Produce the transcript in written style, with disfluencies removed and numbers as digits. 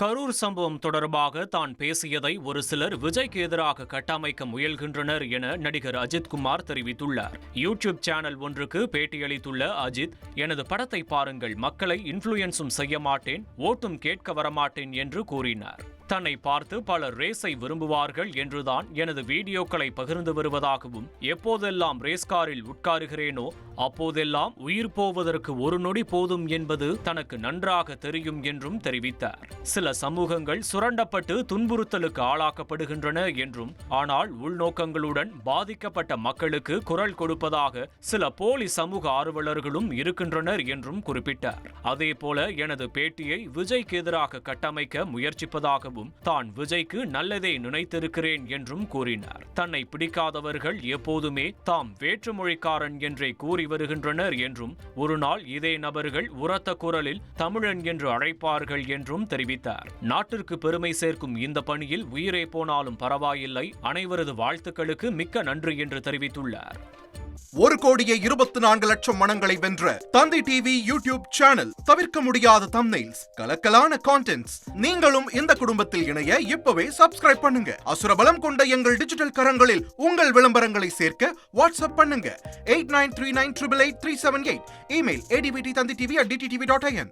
கரூர் சம்பவம் தொடர்பாக தான் பேசியதை ஒரு சிலர் விஜய்க்கு எதிராக கட்டமைக்க முயல்கின்றனர் என நடிகர் அஜித் குமார் தெரிவித்துள்ளார். யூடியூப் சேனல் ஒன்றுக்கு பேட்டியளித்துள்ள அஜித், எனது படத்தை பாருங்கள், மக்களை இன்ஃப்ளூயன்ஸும் செய்ய மாட்டேன், ஓட்டும் கேட்க வரமாட்டேன் என்று கூறினார். தன்னை பார்த்து பலர் ரேஸை விரும்புவார்கள் என்றுதான் எனது வீடியோக்களை பகிர்ந்து வருவதாகவும், எப்போதெல்லாம் ரேஸ் காரில் உட்காருகிறேனோ அப்போதெல்லாம் உயிர் போவதற்கு ஒரு நொடி போதும் என்பது தனக்கு நன்றாக தெரியும் என்றும் தெரிவித்தார். சில சமூகங்கள் சுரண்டப்பட்டு துன்புறுத்தலுக்கு ஆளாக்கப்படுகின்றன என்றும், ஆனால் உள்நோக்கங்களுடன் பாதிக்கப்பட்ட மக்களுக்கு குரல் கொடுப்பதாக சில போலி சமூக ஆர்வலர்களும் இருக்கின்றனர் என்றும் குறிப்பிட்டார். அதேபோல எனது பேட்டியை விஜய்க்கு எதிராக கட்டமைக்க முயற்சிப்பதாகவும், தான் விஜய்க்கு நல்லதே நினைத்திருக்கிறேன் என்றும் கூறினார். தன்னை பிடிக்காதவர்கள் எப்போதுமே தாம் வேற்றுமொழிக்காரன் என்றே கூறி வருகின்றனர் என்றும், ஒரு நாள் இதே நபர்கள் உரத்த குரலில் தமிழன் என்று அழைப்பார்கள் என்றும் தெரிவித்தார். நாட்டிற்கு பெருமை சேர்க்கும் இந்த பணியில் உயிரே போனாலும் பரவாயில்லை, அனைவரது வாழ்த்துக்களுக்கு மிக்க நன்றி என்று தெரிவித்துள்ளார். 1,24,00,000 மனங்களை வென்ற தந்தி டிவி யூடியூப் சேனல். தவிர்க்க முடியாத தம்ப்நெயில்ஸ், கலக்கலான கான்டென்ட்ஸ். நீங்களும் இந்த குடும்பத்தில் இணைய இப்பவே சப்ஸ்கிரைப் பண்ணுங்க. அசுரபலம் கொண்ட எங்கள் டிஜிட்டல் கரங்களில் உங்கள் விளம்பரங்களை சேர்க்க வாட்ஸ்அப் பண்ணுங்க. 8939888378. Email advtthanditv@dttv.in.